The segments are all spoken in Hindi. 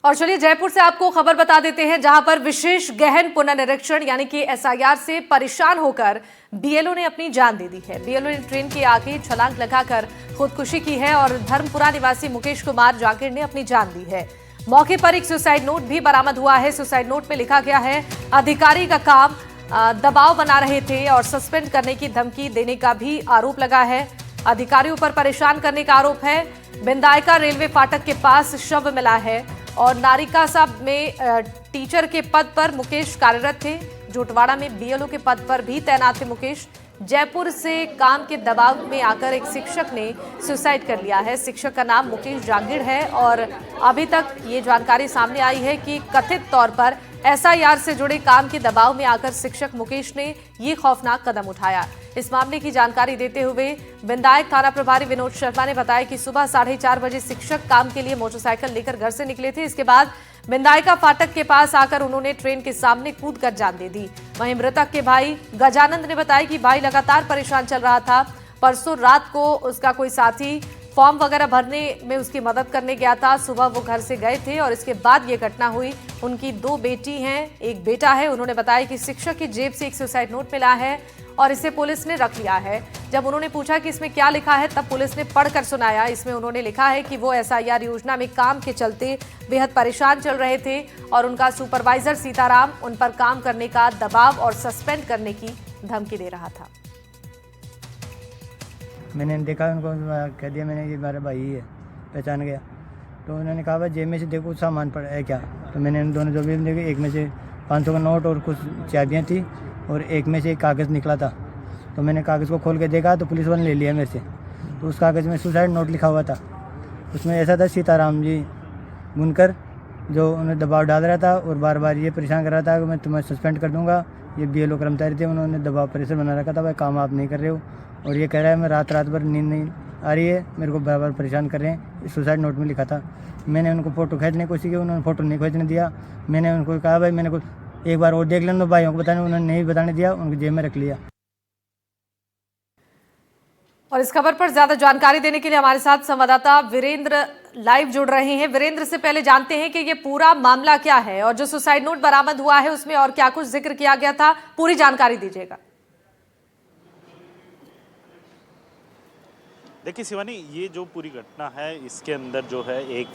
और चलिए जयपुर से आपको खबर बता देते हैं, जहां पर विशेष गहन पुनर्निरीक्षण यानी कि एसआईआर से परेशान होकर बीएलओ ने अपनी जान दे दी है। बीएलओ ने ट्रेन के आगे छलांग लगाकर खुदकुशी की है और धर्मपुरा निवासी मुकेश कुमार जाकिर ने अपनी जान दी है। मौके पर एक सुसाइड नोट भी बरामद हुआ है। सुसाइड नोट में लिखा गया है, अधिकारी का काम दबाव बना रहे थे और सस्पेंड करने की धमकी देने का भी आरोप लगा है। अधिकारियों पर परेशान करने का आरोप है। बिंदायका रेलवे फाटक के पास शव मिला है और नारिका साहब में टीचर के पद पर मुकेश कार्यरत थे। जोटवाड़ा में बीएलओ के पद पर भी तैनात थे मुकेश। जयपुर से काम के दबाव में आकर एक शिक्षक ने सुसाइड कर लिया है। शिक्षक का नाम मुकेश जांगिड़ है और अभी तक ये जानकारी सामने आई है कि कथित तौर पर एसआईआर से जुड़े काम के दबाव में आकर शिक्षक मुकेश ने ये खौफनाक कदम उठाया। इस मामले की जानकारी देते हुए बिंदायक थाना प्रभारी विनोद शर्मा ने बताया कि सुबह 4:30 बजे शिक्षक काम के लिए मोटरसाइकिल लेकर घर से निकले थे। इसके बाद बिंदायका फाटक के पास आकर उन्होंने ट्रेन के सामने कूदकर जान दे दी। वहीं मृतक के भाई गजानंद ने बताया कि भाई लगातार परेशान चल रहा था। परसों रात को उसका कोई साथी फॉर्म वगैरह भरने में उसकी मदद करने गया था। सुबह वो घर से गए थे और इसके बाद ये घटना हुई। उनकी 2 बेटी हैं, एक बेटा है। उन्होंने बताया कि शिक्षक की जेब से एक सुसाइड नोट मिला है और इसे पुलिस ने रख लिया है। जब उन्होंने पूछा कि इसमें क्या लिखा है, तब पुलिस ने पढ़कर सुनाया। इसमें उन्होंने लिखा है कि वो एसआईआर योजना में काम के चलते बेहद परेशान चल रहे थे और उनका सुपरवाइजर सीताराम उन पर काम करने का दबाव और सस्पेंड करने की धमकी दे रहा था। मैंने देखा, उनको कह दिया मैंने ये मेरा भाई है, पहचान गया। तो उन्होंने कहा भाई जेब में से देखो सामान पड़ा है क्या। तो मैंने उन दोनों जो भी देखे, एक में से 500 का नोट और कुछ चाबियाँ थी और एक में से एक कागज़ निकला था। तो मैंने कागज़ को खोल के देखा तो पुलिस वाले ने ले लिया मेरे से। तो उस कागज़ में सुसाइड नोट लिखा हुआ था। उसमें ऐसा था, सीताराम जी बुनकर जो उन्हें दबाव डाल रहा था और बार बार ये परेशान कर रहा था कि मैं तुम्हें सस्पेंड कर दूंगा। ये बीएलओ कर्मचारी थे, उन्होंने दबाव प्रेशर बना रखा था, भाई काम आप नहीं कर रहे हो। और ये कह रहा है मैं रात भर नींद नहीं आ रही है, मेरे को बार बार परेशान कर रहे हैं। सुसाइड नोट में लिखा था। मैंने उनको फ़ोटो खींचने की कोशिश की, उन्होंने फ़ोटो नहीं खींचने दिया। मैंने उनको कहा भाई मैंने को एक बार और देख लेना, भाइयों को बताने, उन्होंने नहीं बताने दिया, उनकी जेब में रख लिया। और इस खबर पर ज्यादा जानकारी देने के लिए हमारे साथ संवाददाता वीरेंद्र लाइव जुड़ रहे हैं। वीरेंद्र से पहले जानते हैं कि ये पूरा मामला क्या है और जो सुसाइड नोट बरामद हुआ है उसमें और क्या कुछ जिक्र किया गया था, पूरी जानकारी दीजिएगा। देखिए शिवानी, ये जो पूरी घटना है इसके अंदर जो है एक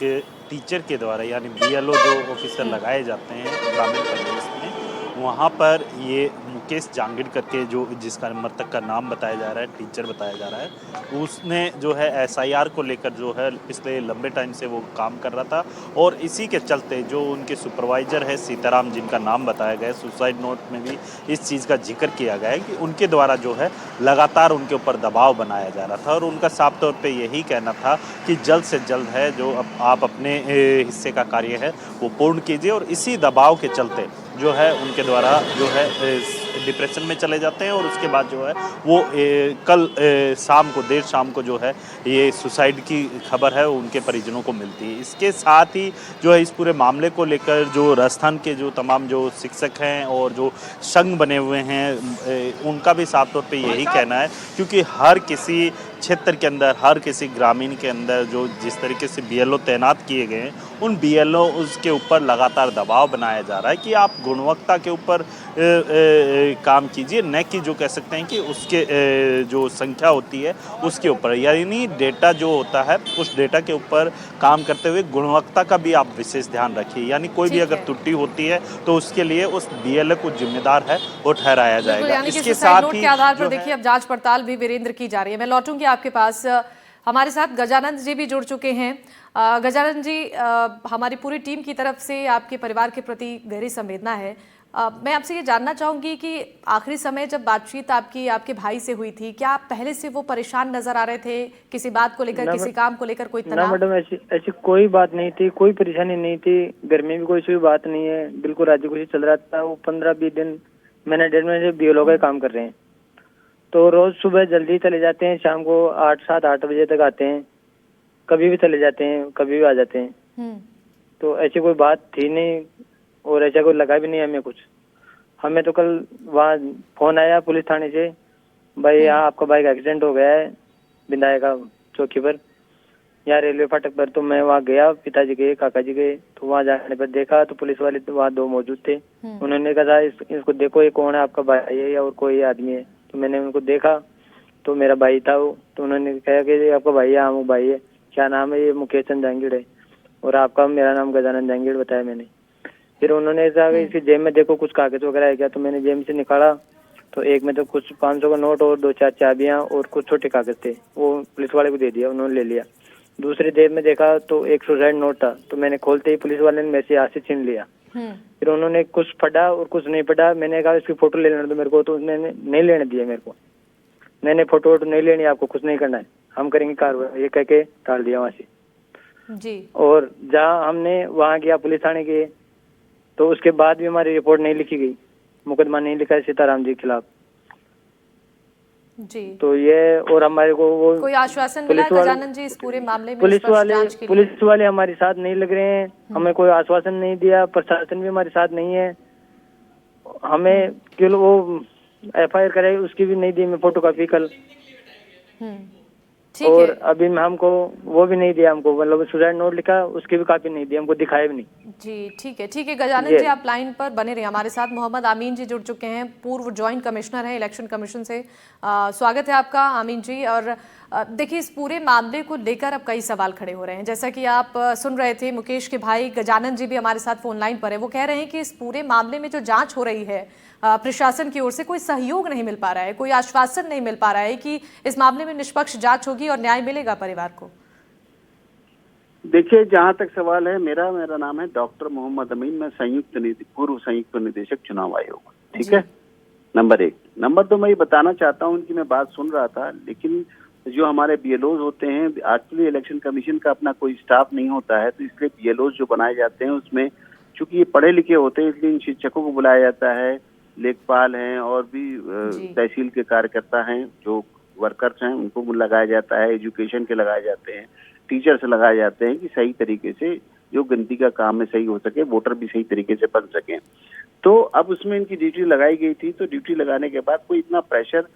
टीचर के द्वारा यानी बीएलओ जो ऑफिसर लगाए जाते हैं ग्रामीण परिवेश में, वहाँ पर ये मुकेश जांगिड़ करके जो जिसका मृतक का नाम बताया जा रहा है, टीचर बताया जा रहा है, उसने जो है एसआईआर को लेकर जो है पिछले लंबे टाइम से वो काम कर रहा था और इसी के चलते जो उनके सुपरवाइजर है सीताराम, जिनका नाम बताया गया है, सुसाइड नोट में भी इस चीज़ का जिक्र किया गया है कि उनके द्वारा जो है लगातार उनके ऊपर दबाव बनाया जा रहा था और उनका साफ तौर पर यही कहना था कि जल्द से जल्द है जो आप अपने हिस्से का कार्य है वो पूर्ण कीजिए। और इसी दबाव के चलते जो है उनके द्वारा जो है डिप्रेशन में चले जाते हैं और उसके बाद जो है वो कल शाम को देर शाम को जो है ये सुसाइड की खबर है उनके परिजनों को मिलती है। इसके साथ ही जो है इस पूरे मामले को लेकर जो राजस्थान के जो तमाम जो शिक्षक हैं और जो संघ बने हुए हैं उनका भी साफ तौर पे यही कहना है, क्योंकि हर किसी क्षेत्र के अंदर, हर किसी ग्रामीण के अंदर जो जिस तरीके से बीएलओ तैनात किए गए हैं, उन बीएलओ उसके ऊपर लगातार दबाव बनाया जा रहा है कि आप गुणवत्ता के ऊपर काम कीजिए, न कि जो कह सकते हैं कि उसके जो संख्या होती है उसके ऊपर, यानी डेटा जो होता है उस डेटा के ऊपर काम करते हुए गुणवत्ता का भी आप विशेष ध्यान रखिए। यानी कोई भी अगर त्रुटि होती है तो उसके लिए उस बीएलओ को जिम्मेदार है वो ठहराया जाएगा। इसके साथ ही आधार पर देखिए अब जांच पड़ताल भी वीरेंद्र की जा रही है। मैं लौटूंगी आपके पास। हमारे साथ गजानंद जी भी जुड़ चुके हैं। गजानंद जी, हमारी पूरी टीम की तरफ से आपके परिवार के प्रति गहरी संवेदना है। मैं आपसे ये जानना चाहूंगी कि आखिरी समय जब बातचीत आपके भाई से हुई थी, क्या आप पहले से वो परेशान नजर आ रहे थे किसी बात को लेकर, किसी काम को लेकर? कोई तनाव? ना मैडम, ऐसी कोई बात नहीं थी, कोई परेशानी नहीं थी। घर में भी कोई बात नहीं है, बिल्कुल राजी खुशी चल रहा था। वो 15-20 दिन महीने 1.5 महीने से बीएलओ का काम कर रहे हैं। तो रोज सुबह जल्दी चले जाते हैं, शाम को 7-8 बजे तक आते हैं। कभी भी चले जाते हैं, कभी भी आ जाते हैं। तो ऐसी कोई बात थी नहीं और ऐसा कोई लगा भी नहीं हमें कुछ। हमें तो कल वहाँ फोन आया पुलिस थाने से, भाई यहाँ आपका बाइक एक्सीडेंट हो गया है बिंदायका चौकी पर। यहाँ रेलवे फाटक पर। तो मैं वहाँ गया, पिताजी गए, काका जी गए, तो वहाँ जाने पर देखा तो पुलिस वाले तो वहाँ 2 मौजूद थे। उन्होंने कहा इसको देखो, ये कौन है, आपका भाई है या और कोई आदमी है? तो मैंने उनको देखा तो मेरा भाई था वो। तो उन्होंने कहा कि ये आपका भाई है? हाँ, वो भाई है। क्या नाम है? ये मुकेश चंद जहांगीर है। और आपका? मेरा नाम गजानन जहांगीर बताया मैंने। फिर उन्होंने कहा कि इसकी जेब में देखो कुछ कागज वगैरह है क्या? तो मैंने जेब से निकाला तो एक में तो कुछ 500 का नोट और 2-4 चाबियां और कुछ छोटे कागज थे, वो पुलिस वाले को दे दिया, उन्होंने ले लिया। दूसरी जेब में देखा तो 160 नोट था, तो मैंने खोलते ही पुलिस वाले ने मेरे से हाथ से छीन लिया। फिर उन्होंने कुछ पढ़ा और कुछ नहीं पढ़ा। मैंने कहा इसकी फोटो ले लेने दो मेरे को, तो उन्होंने नहीं लेने दिया मेरे को। मैंने फोटो वोटो नहीं लेनी, आपको कुछ नहीं करना है, हम करेंगे कार्रवाई, ये कह के टाल दिया वहाँ से जी। और जहाँ हमने वहाँ गया पुलिस थाने गए तो उसके बाद भी हमारी रिपोर्ट नहीं लिखी गई, मुकदमा नहीं लिखा है सीताराम जी के खिलाफ। जी। तो ये और हमारे को वो कोई आश्वासन मिला है गजानन जी इस पूरे मामले में? पुलिस जांच के लिए? पुलिस वाले हमारे साथ नहीं लग रहे हैं, हमें कोई आश्वासन नहीं दिया, प्रशासन भी हमारे साथ नहीं है। हमें केवल वो FIR कराई उसकी भी नहीं दी, मैं फोटो कॉपी कल। ठीक और है। अभी हमको वो भी नहीं दिया, हमको मतलब सुसाइड नोट लिखा उसकी भी कॉपी नहीं दी, हमको दिखाया भी नहीं। जी ठीक है, ठीक है गजानन जी, आप लाइन पर बने रहिए हमारे साथ। मोहम्मद आमीन जी जुड़ चुके हैं, पूर्व ज्वाइंट कमिश्नर हैं इलेक्शन कमीशन से। स्वागत है आपका आमीन जी। और देखिए, इस पूरे मामले को लेकर अब कई सवाल खड़े हो रहे हैं। जैसा कि आप सुन रहे थे, मुकेश के भाई गजानन जी भी हमारे साथ फोन लाइन पर है। वो कह रहे हैं कि इस पूरे मामले में जो जांच हो रही है प्रशासन की ओर से कोई सहयोग नहीं मिल पा रहा है, कोई आश्वासन नहीं मिल पा रहा है कि इस मामले में निष्पक्ष जांच होगी और न्याय मिलेगा परिवार को। देखिए, जहाँ तक सवाल है मेरा नाम है डॉक्टर मोहम्मद अमीन, मैं पूर्व संयुक्त निदेशक चुनाव आयोग, ठीक है, नंबर 1। नंबर 2, मैं ये बताना चाहता हूँ कि मैं बात सुन रहा था, लेकिन जो हमारे BLOs होते हैं, एक्चुअली इलेक्शन कमीशन का अपना कोई स्टाफ नहीं होता है, तो इसलिए BLOs जो बनाए जाते हैं उसमें चूंकि ये पढ़े लिखे होते हैं, इसलिए इन शिक्षकों को बुलाया जाता है, लेखपाल हैं और भी तहसील के कार्यकर्ता हैं, जो वर्कर्स हैं उनको लगाया जाता है, एजुकेशन के लगाए जाते हैं, टीचर्स लगाए जाते हैं कि सही तरीके से जो गिनती का काम है सही हो सके, वोटर भी सही तरीके से बन सके। तो अब उसमें इनकी ड्यूटी लगाई गई थी, तो ड्यूटी लगाने के बाद कोई इतना प्रेशर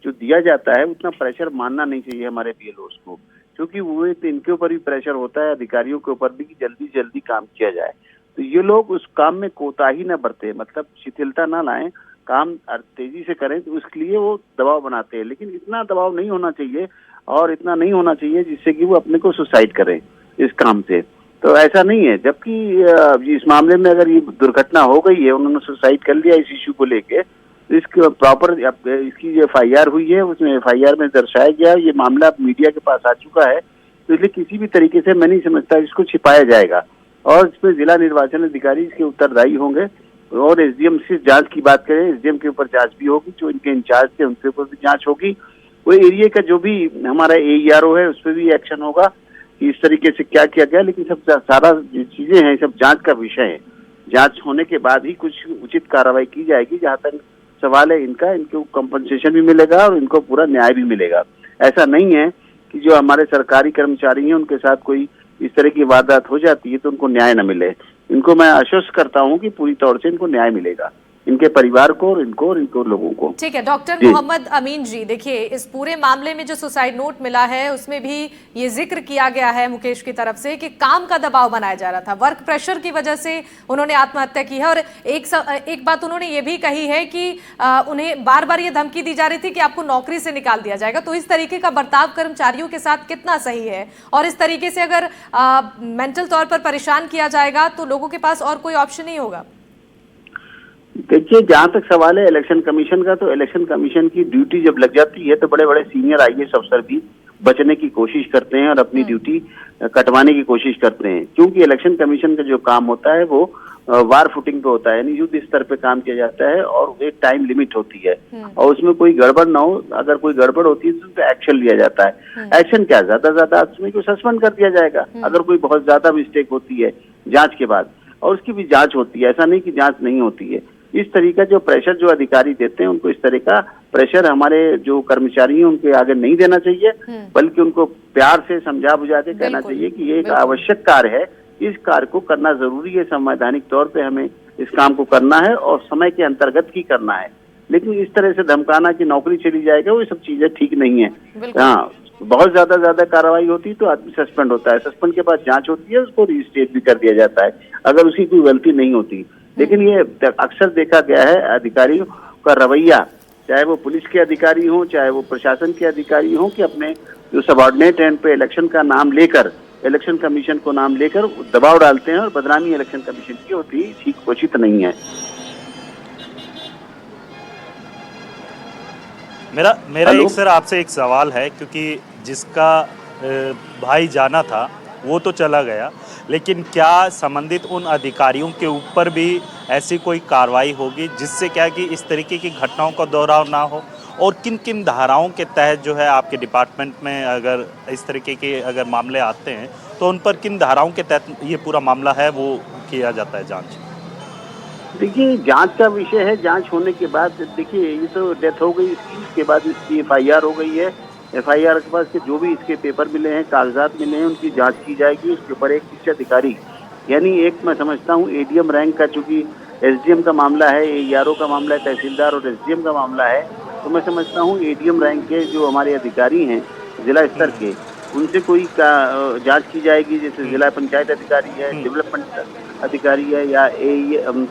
जो दिया जाता है उतना प्रेशर मानना नहीं चाहिए हमारे BLOs को, क्योंकि वो इनके ऊपर भी प्रेशर होता है, अधिकारियों के ऊपर भी, कि जल्दी जल्दी काम किया जाए। तो ये लोग उस काम में कोताही न बरते, मतलब शिथिलता ना लाएं, काम तेजी से करें, तो उसके लिए वो दबाव बनाते हैं। लेकिन इतना दबाव नहीं होना चाहिए और इतना नहीं होना चाहिए जिससे कि वो अपने को सुसाइड करें इस काम से। तो ऐसा नहीं है, जबकि इस मामले में अगर ये दुर्घटना हो गई है, उन्होंने सुसाइड कर लिया इस इश्यू को लेके, इसके प्रॉपर इसकी जो FIR हुई है उसमें FIR में दर्शाया गया, ये मामला मीडिया के पास आ चुका है, तो इसलिए किसी भी तरीके से मैं नहीं समझता इसको छिपाया जाएगा। और इस पर जिला निर्वाचन अधिकारी इसके उत्तरदायी होंगे। और SDM से जांच की बात करें, SDM के ऊपर जांच भी होगी, जो इनके इंचार्ज थे उनके ऊपर भी जांच होगी, वो एरिया का जो भी हमारा AERO है उस पर भी एक्शन होगा कि इस तरीके से क्या किया गया। लेकिन सब सारा चीजें हैं, सब जांच का विषय है, जांच होने के बाद ही कुछ उचित कार्रवाई की जाएगी। जहाँ तक सवाल है इनको कंपनसेशन भी मिलेगा और इनको पूरा न्याय भी मिलेगा। ऐसा नहीं है कि जो हमारे सरकारी कर्मचारी हैं उनके साथ कोई इस तरह की वारदात हो जाती है तो उनको न्याय न मिले। इनको मैं आश्वस्त करता हूं कि पूरी तौर से इनको न्याय मिलेगा, इनके परिवार को और इनको लोगों को। ठीक है डॉक्टर मोहम्मद अमीन जी, देखिए इस पूरे मामले में जो सुसाइड नोट मिला है उसमें भी ये जिक्र किया गया है मुकेश की तरफ से कि काम का दबाव बनाया जा रहा था, वर्क प्रेशर की वजह से उन्होंने आत्महत्या की है। और एक बात उन्होंने ये भी कही है कि उन्हें बार बार ये धमकी दी जा रही थी कि आपको नौकरी से निकाल दिया जाएगा। तो इस तरीके का बर्ताव कर्मचारियों के साथ कितना सही है, और इस तरीके से अगर मेंटल तौर पर परेशान किया जाएगा तो लोगों के पास और कोई ऑप्शन नहीं होगा। देखिए, जहाँ तक सवाल है इलेक्शन कमीशन का, तो इलेक्शन कमीशन की ड्यूटी जब लग जाती है तो बड़े बड़े सीनियर IAS अफसर भी बचने की कोशिश करते हैं और अपनी ड्यूटी कटवाने की कोशिश करते हैं, क्योंकि इलेक्शन कमीशन का जो काम होता है वो वार फुटिंग पे होता है, यानी युद्ध स्तर पे काम किया जाता है और एक टाइम लिमिट होती है और उसमें कोई गड़बड़ ना हो। अगर कोई गड़बड़ होती है तो उस पर एक्शन लिया जाता है। एक्शन क्या, ज्यादा उसमें कोई सस्पेंड कर दिया जाएगा अगर कोई बहुत ज्यादा मिस्टेक होती है जांच के बाद, और उसकी भी जांच होती है, ऐसा नहीं कि जांच नहीं होती है। इस तरीका जो प्रेशर जो अधिकारी देते हैं उनको इस तरह का प्रेशर हमारे जो कर्मचारी हैं उनके आगे नहीं देना चाहिए, बल्कि उनको प्यार से समझा बुझा के कहना चाहिए कि ये एक आवश्यक कार्य है, इस कार्य को करना जरूरी है, संवैधानिक तौर पे हमें इस काम को करना है और समय के अंतर्गत ही करना है। लेकिन इस तरह से धमकाना कि नौकरी चली जाएगा, वो सब चीजें ठीक नहीं है। हाँ, बहुत ज्यादा कार्रवाई होती है तो आदमी सस्पेंड होता है, सस्पेंड के बाद जांच होती है, उसको रिस्टेट भी कर दिया जाता है अगर उसकी कोई गलती नहीं होती। लेकिन ये अक्सर देखा गया है अधिकारियों का रवैया, चाहे वो पुलिस के अधिकारी हों, चाहे वो प्रशासन के अधिकारी हों, कि अपने जो सबॉर्डिनेट हैं उन पे इलेक्शन का नाम लेकर, इलेक्शन कमीशन को नाम लेकर दबाव डालते हैं और बदनामी इलेक्शन कमीशन की होती ठीक उचित नहीं है। मेरा एक सर आपसे एक सवाल है, क्योंकि जिसका भाई जाना था वो तो चला गया, लेकिन क्या संबंधित उन अधिकारियों के ऊपर भी ऐसी कोई कार्रवाई होगी जिससे क्या कि इस तरीके की घटनाओं का दोहराव ना हो, और किन किन धाराओं के तहत जो है आपके डिपार्टमेंट में अगर इस तरीके के अगर मामले आते हैं तो उन पर किन धाराओं के तहत ये पूरा मामला है वो किया जाता है जांच? देखिए, जांच का विषय है, जांच होने के बाद देखिए ये तो डेथ हो गई इसकी, उसके बाद इसकी FIR हो गई है, FIR के बाद जो भी इसके पेपर मिले हैं, कागजात मिले हैं, उनकी जांच की जाएगी। उसके ऊपर एक उच्च अधिकारी, यानी एक मैं समझता हूँ ADM रैंक का, चूंकि SDM का मामला है, ARO का मामला है, तहसीलदार और SDM का मामला है, तो मैं समझता हूँ ADM रैंक के जो हमारे अधिकारी हैं जिला स्तर के, उनसे कोई जांच की जाएगी, जैसे जिला पंचायत अधिकारी है, डेवलपमेंट अधिकारी है, या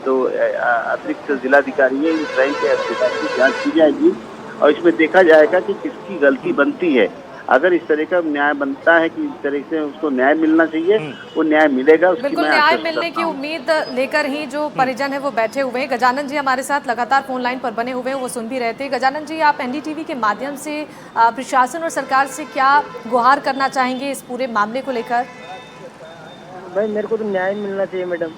तो अतिरिक्त जिलाधिकारी है, इस रैंक के अधिकारी की जांच की जाएगी और इसमें देखा जाएगा कि किसकी गलती बनती है। अगर इस तरह का न्याय बनता है कि इस तरह से उसको न्याय मिलना चाहिए, वो न्याय मिलेगा। उसकी बिल्कुल मैं न्याय आशा मिलने करता की हूं। उम्मीद लेकर ही जो परिजन है वो बैठे हुए हैं। गजानन जी हमारे साथ लगातार फोन लाइन पर बने हुए हैं, वो सुन भी रहे थे। गजानन जी, आप NDTV के माध्यम से प्रशासन और सरकार से क्या गुहार करना चाहेंगे इस पूरे मामले को लेकर? भाई मेरे को तो न्याय मिलना चाहिए मैडम,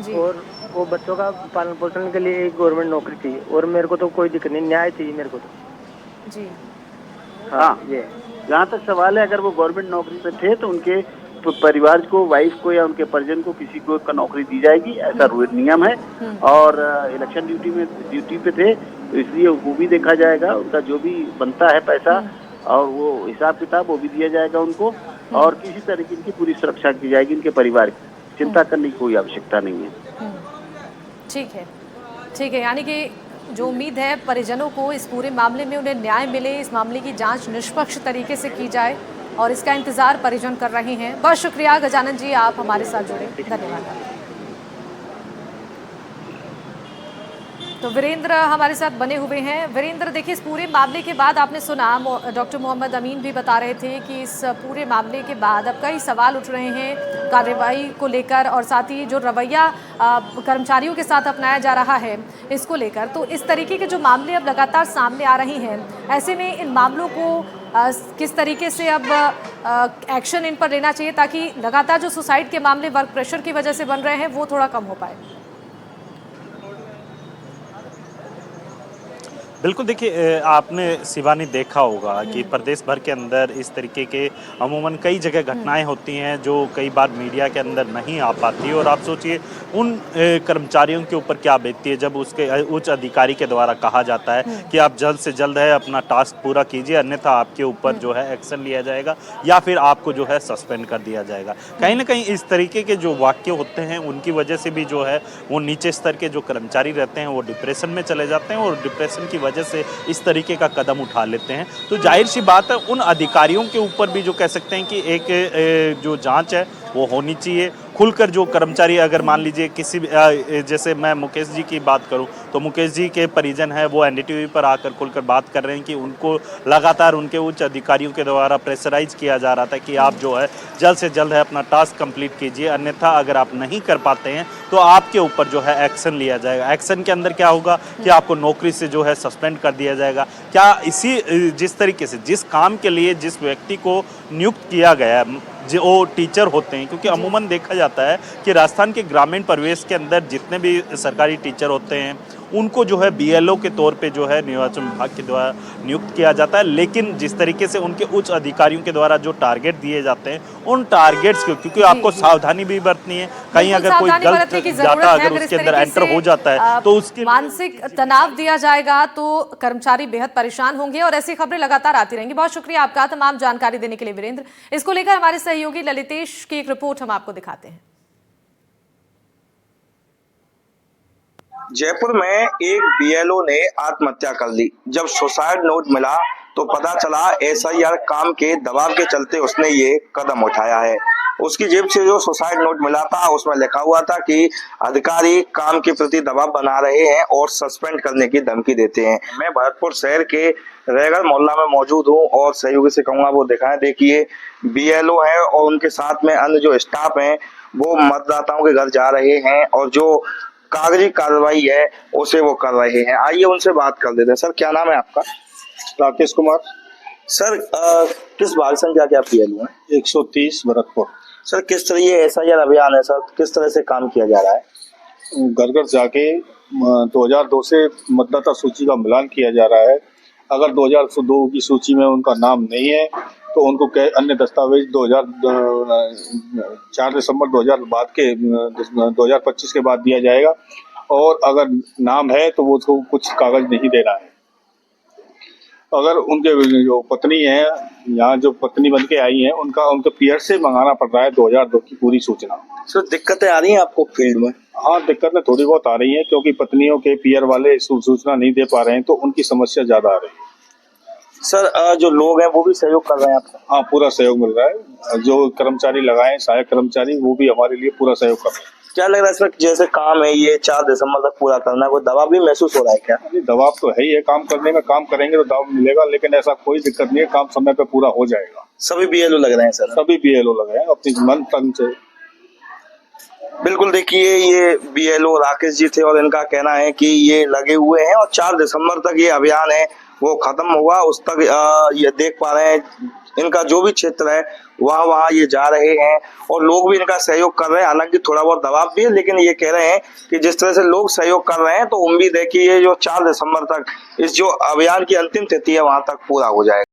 जी और वो बच्चों का पालन पोषण के लिए एक गवर्नमेंट नौकरी चाहिए, और मेरे को तो कोई दिक्कत नहीं, न्याय चाहिए मेरे को तो। जी हाँ, ये जहाँ तक सवाल है, अगर वो गवर्नमेंट नौकरी पे थे तो उनके परिवार को, वाइफ को या उनके परिजन को किसी को का नौकरी दी जाएगी, ऐसा नियम है। और इलेक्शन ड्यूटी पे थे तो इसलिए वो भी देखा जाएगा, उनका जो भी बनता है पैसा और वो हिसाब किताब वो भी दिया जाएगा उनको, और किसी तरीके की पूरी सुरक्षा की जाएगी उनके परिवार की। चिंता करने की कोई आवश्यकता नहीं है। ठीक है, ठीक है। यानी कि जो उम्मीद है परिजनों को इस पूरे मामले में उन्हें न्याय मिले, इस मामले की जांच निष्पक्ष तरीके से की जाए, और इसका इंतजार परिजन कर रहे हैं। बहुत शुक्रिया गजानन जी, आप हमारे साथ जुड़े, धन्यवाद। तो वीरेंद्र हमारे साथ बने हुए हैं। वीरेंद्र, देखिए, इस पूरे मामले के बाद आपने सुना डॉक्टर मोहम्मद अमीन भी बता रहे थे कि इस पूरे मामले के बाद अब कई सवाल उठ रहे हैं कार्रवाई को लेकर, और साथ ही जो रवैया कर्मचारियों के साथ अपनाया जा रहा है इसको लेकर। तो इस तरीके के जो मामले अब लगातार सामने आ रहे हैं, ऐसे में इन मामलों को किस तरीके से अब एक्शन इन पर लेना चाहिए ताकि लगातार जो सुसाइड के मामले वर्क प्रेशर की वजह से बन रहे हैं वो थोड़ा कम हो पाए? बिल्कुल, देखिए आपने शिवानी देखा होगा कि प्रदेश भर के अंदर इस तरीके के अमूमन कई जगह घटनाएं होती हैं जो कई बार मीडिया के अंदर नहीं आ पाती, और आप सोचिए उन कर्मचारियों के ऊपर क्या बीतती है जब उसके उच्च अधिकारी के द्वारा कहा जाता है कि आप जल्द से जल्द है अपना टास्क पूरा कीजिए, अन्यथा आपके ऊपर जो है एक्शन लिया जाएगा या फिर आपको जो है सस्पेंड कर दिया जाएगा। कहीं ना कहीं इस तरीके के जो वाक्य होते हैं उनकी वजह से भी जो है वो नीचे स्तर के जो कर्मचारी रहते हैं वो डिप्रेशन में चले जाते हैं, और डिप्रेशन की वजह से इस तरीके का कदम उठा लेते हैं। तो जाहिर सी बात है उन अधिकारियों के ऊपर भी जो कह सकते हैं कि एक जो जांच है वो होनी चाहिए। खुलकर जो कर्मचारी, अगर मान लीजिए किसी जैसे मैं मुकेश जी की बात करूं तो मुकेश जी के परिजन हैं वो NDTV पर आकर खुलकर बात कर रहे हैं कि उनको लगातार उनके उच्च अधिकारियों के द्वारा प्रेशराइज किया जा रहा था कि आप जो है जल्द से जल्द है अपना टास्क कंप्लीट कीजिए, अन्यथा अगर आप नहीं कर पाते हैं तो आपके ऊपर जो है एक्शन लिया जाएगा। एक्शन के अंदर क्या होगा कि आपको नौकरी से जो है सस्पेंड कर दिया जाएगा। क्या इसी जिस तरीके से जिस काम के लिए जिस व्यक्ति को नियुक्त किया गया जो टीचर होते हैं, क्योंकि अमूमन देखा जाता है कि राजस्थान के ग्रामीण परिवेश के अंदर जितने भी सरकारी टीचर होते हैं उनको जो है BLO के तौर पे जो है निर्वाचन विभाग के द्वारा नियुक्त किया जाता है, लेकिन जिस तरीके से उनके उच्च अधिकारियों के द्वारा जो टारगेट दिए जाते हैं उन टारगेट्स को, क्योंकि आपको सावधानी भी बरतनी है, कहीं अगर कोई गलत डाटा अगर उसके अंदर एंटर हो जाता है तो उसके मानसिक तनाव दिया जाएगा तो कर्मचारी बेहद परेशान होंगे, और ऐसी खबरें लगातार आती रहेंगी। बहुत शुक्रिया आपका तमाम जानकारी देने के लिए वीरेंद्र। इसको लेकर हमारे सहयोगी ललितेश की एक रिपोर्ट हम आपको दिखाते हैं। जयपुर में एक BLO ने आत्महत्या कर ली। जब सुसाइड नोट मिला तो पता चला SIR काम के दबाव के चलते उसने ये कदम उठाया है। उसकी जेब से जो सुसाइड नोट मिला था उसमें लिखा हुआ था कि अधिकारी काम के प्रति दबाव बना रहे हैं और सस्पेंड करने की धमकी देते हैं। मैं भरतपुर शहर के रेगड़ मोहल्ला में मौजूद हूँ और सहयोगी से कहूंगा वो दिखाएं। देखिए BLO है और उनके साथ में अन्य जो स्टाफ हैं वो मतदाताओं के घर जा रहे हैं और जो कागजी कार्रवाई है उसे वो कर रहे हैं। आइए उनसे बात कर लेते हैं। सर क्या नाम है आपका? राकेश कुमार। सर किस वार्ड संख्या के आप BLO हैं? 130 भरतपुर। सर किस तरह ये SIR अभियान है सर, किस तरह से काम किया जा रहा है? घर घर जाके 2002 से मतदाता सूची का मिलान किया जा रहा है। अगर 2002 की सूची में उनका नाम नहीं है तो उनको अन्य दस्तावेज 4 दिसंबर 2000 बाद के 2025 के बाद दिया जाएगा और अगर नाम है तो वो तो कुछ कागज नहीं देना है। अगर उनके जो पत्नी है, यहाँ जो पत्नी बन के आई है, उनके पीयर से मंगाना पड़ रहा है 2002 की पूरी सूचना। सर दिक्कतें आ रही हैं आपको फील्ड में? हाँ, दिक्कतें थोड़ी बहुत आ रही हैं क्योंकि पत्नियों के पीयर वाले सूचना नहीं दे पा रहे हैं तो उनकी समस्या ज्यादा आ रही है। सर जो लोग हैं वो भी सहयोग कर रहे हैं आपका? हाँ, पूरा सहयोग मिल रहा है। जो कर्मचारी लगाए हैं, सहायक कर्मचारी, वो भी हमारे लिए पूरा सहयोग कर रहे हैं। क्या लग रहा है सर, जैसे काम है ये 4 दिसंबर तक पूरा करना है, कोई दबाव भी महसूस हो रहा है क्या? दबाव तो है ही है काम करने में, काम करेंगे तो दबाव मिलेगा, लेकिन ऐसा कोई दिक्कत नहीं है, काम समय पे पूरा हो जाएगा। सभी BLO लग रहे हैं सर? सभी BLO लगे हैं अपनी मन तन से। बिल्कुल, देखिए ये BLO राकेश जी थे और इनका कहना है कि ये लगे हुए हैं और 4 दिसंबर तक ये अभियान है वो खत्म होगा, उस तक ये देख पा रहे हैं इनका जो भी क्षेत्र है वहाँ ये जा रहे हैं और लोग भी इनका सहयोग कर रहे हैं। हालांकि थोड़ा बहुत दबाव भी है, लेकिन ये कह रहे हैं कि जिस तरह से लोग सहयोग कर रहे हैं तो उम्मीद है कि ये जो 4 दिसंबर तक इस जो अभियान की अंतिम तिथि है वहां तक पूरा हो जाएगा।